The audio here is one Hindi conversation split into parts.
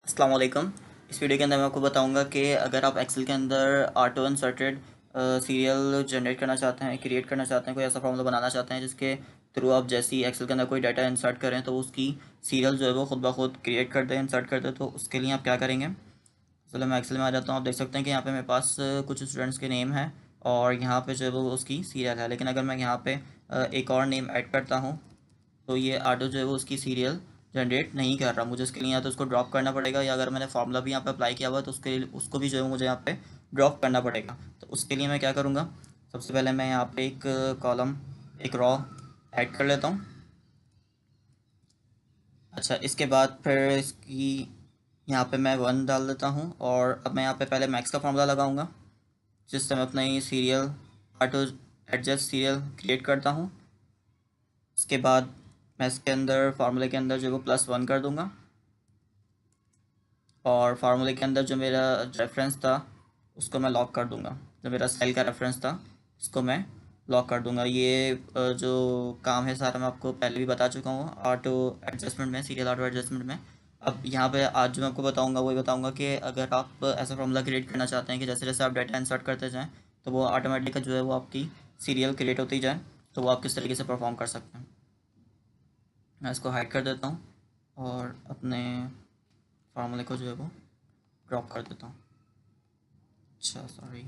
अस्सलाम वालेकुम। इस वीडियो के अंदर मैं आपको बताऊंगा कि अगर आप एक्सेल के अंदर ऑटो इंसर्टेड सीरियल जनरेट करना चाहते हैं, क्रिएट करना चाहते हैं, कोई ऐसा फॉर्मूला बनाना चाहते हैं जिसके थ्रू आप जैसे ही एक्सेल के अंदर कोई डाटा इंसर्ट करें तो उसकी सीरियल जो है वो खुद ब खुद क्रिएट कर दे, इंसर्ट कर दे। तो उसके लिए आप क्या करेंगे? चलो मैं एक्सेल में आ जाता हूँ। आप देख सकते हैं कि यहाँ पे मेरे पास कुछ स्टूडेंट्स के नेम है और यहाँ पे जो है वो उसकी सीरियल है। लेकिन अगर मैं यहाँ पे एक और नेम ऐड करता हूँ तो ये ऑटो जो है वो उसकी सीरियल जनरेट नहीं कर रहा। मुझे इसके लिए या तो उसको ड्रॉप करना पड़ेगा, या अगर मैंने फार्मूला भी यहाँ पे अप्लाई किया हुआ है तो उसको भी जो है मुझे यहाँ पे ड्रॉप करना पड़ेगा। तो उसके लिए मैं क्या करूँगा? सबसे पहले मैं यहाँ पे एक कॉलम, एक रॉ ऐड कर लेता हूँ। अच्छा, इसके बाद फिर इसकी यहाँ पे मैं 1 डाल देता हूँ और अब मैं यहाँ पे पहले मैक्स का फार्मूला लगाऊंगा जिससे मैं अपना ये serial auto adjust serial create करता हूँ। इसके बाद मैं इसके अंदर फार्मूले के अंदर जो वो +1 कर दूंगा और फार्मूले के अंदर जो मेरा रेफरेंस था उसको मैं लॉक कर दूंगा। जो मेरा सेल का रेफरेंस था उसको मैं लॉक कर दूंगा। ये जो काम है सारा मैं आपको पहले भी बता चुका हूँ ऑटो एडजस्टमेंट में, सीरियल ऑटो एडजस्टमेंट में। अब यहाँ पे आज जो मैं आपको बताऊँगा वही बताऊँगा कि अगर आप ऐसा फार्मूला क्रिएट करना चाहते हैं कि जैसे जैसे आप डाटा इंसर्ट करते जाएँ तो वो ऑटोमेटिक जो है वो आपकी सीरियल क्रिएट होती जाए, तो वो आप किस तरीके से परफॉर्म कर सकते हैं। मैं इसको हाइड कर देता हूँ और अपने फार्मूले को जो है वो ड्रॉप कर देता हूँ। अच्छा सॉरी,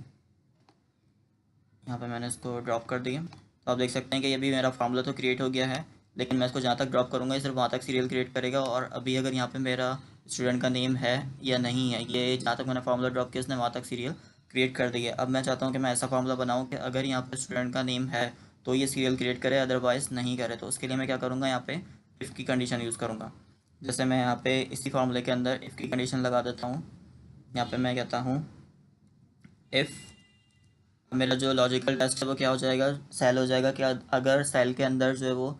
यहाँ पे मैंने इसको ड्रॉप कर दिया। तो आप देख सकते हैं कि ये भी मेरा फार्मूला तो क्रिएट हो गया है, लेकिन मैं इसको जहाँ तक ड्रॉप करूँगा ये सिर्फ वहाँ तक सीरियल क्रिएट करेगा। और अभी अगर यहाँ पे मेरा स्टूडेंट का नेम है या नहीं है, ये जहाँ तक मैंने फार्मूला ड्रॉप किया उसने वहाँ तक सीरियल क्रिएट कर दिया। अब मैं चाहता हूँ कि मैं ऐसा फार्मूला बनाऊँ कि अगर यहाँ पर स्टूडेंट का नेम है तो ये सीरियल क्रिएट करे, अदरवाइज़ नहीं करे। तो उसके लिए मैं क्या करूँगा, यहाँ पे इफ़ की कंडीशन यूज़ करूँगा। जैसे मैं यहाँ पे इसी फार्मूले के अंदर इफ़ की कंडीशन लगा देता हूँ। यहाँ पे मैं कहता हूँ इफ़ मेरा जो लॉजिकल टेस्ट है वो क्या हो जाएगा, सेल हो जाएगा कि अगर सेल के अंदर जो है वो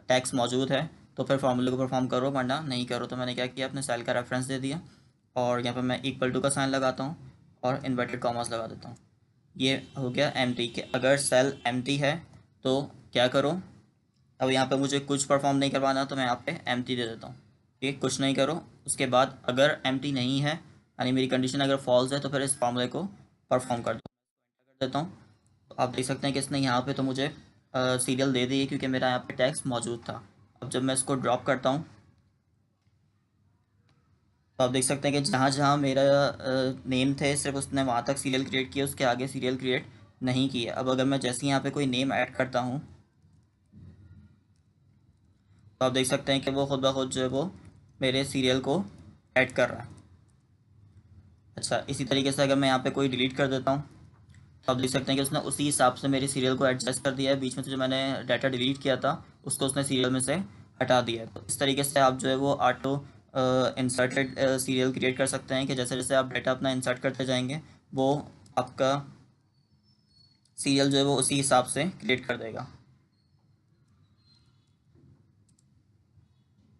टैक्स मौजूद है तो फिर फार्मूले को परफॉर्म करो, वरना नहीं करो। तो मैंने क्या किया, अपने सेल का रेफरेंस दे दिया और यहाँ पे मैं इक्वल टू का साइन लगाता हूँ और इन्वर्टेड कॉमास लगा देता हूँ। ये हो गया एम्प्टी कि अगर सेल एम्प्टी है तो क्या करो। अब यहाँ पे मुझे कुछ परफॉर्म नहीं करवाना तो मैं यहाँ पे एम्प्टी दे देता हूँ। ठीक है, कुछ नहीं करो। उसके बाद अगर एम्प्टी नहीं है यानी मेरी कंडीशन अगर फॉल्स है तो फिर इस फार्मूले को परफॉर्म कर दो। कर देता हूँ। तो आप देख सकते हैं कि इसने यहाँ पे तो मुझे सीरियल दे दी है क्योंकि मेरा यहाँ पे टैक्स मौजूद था। अब जब मैं इसको ड्रॉप करता हूँ तो आप देख सकते हैं कि जहाँ जहाँ मेरा नेम थे सिर्फ उसने वहाँ तक सीरियल क्रिएट किया, उसके आगे सीरियल क्रिएट नहीं किया। अब अगर मैं जैसे ही यहाँ पे कोई नेम ऐड करता हूँ तो आप देख सकते हैं कि वो खुद ब खुद जो है वो मेरे सीरियल को ऐड कर रहा है। अच्छा, इसी तरीके से अगर मैं यहाँ पे कोई डिलीट कर देता हूँ तो आप देख सकते हैं कि उसने उसी हिसाब से मेरी सीरियल को एडजस्ट कर दिया है। बीच में से जो मैंने डाटा डिलीट किया था उसको उसने सीरियल में से हटा दिया है। तो इस तरीके से आप जो है वो ऑटो इंसर्टेड सीरियल क्रिएट कर सकते हैं कि जैसे जैसे आप डाटा अपना इंसर्ट करते जाएंगे वो आपका सीरियल जो है वो उसी हिसाब से क्रिएट कर देगा।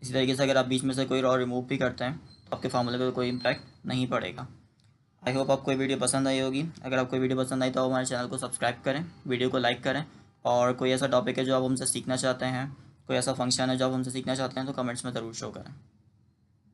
इसी तरीके से अगर आप बीच में से कोई और रिमूव भी करते हैं तो आपके फार्मूले पर कोई इम्पैक्ट नहीं पड़ेगा। आई होप आपको ये वीडियो पसंद आई होगी। अगर आपको वीडियो पसंद आई तो आप हमारे चैनल को सब्सक्राइब करें, वीडियो को लाइक करें। और कोई ऐसा टॉपिक है जो आप हमसे सीखना चाहते हैं, कोई ऐसा फंक्शन है जो आप हमसे सीखना चाहते हैं तो कमेंट्स में ज़रूर शो करें।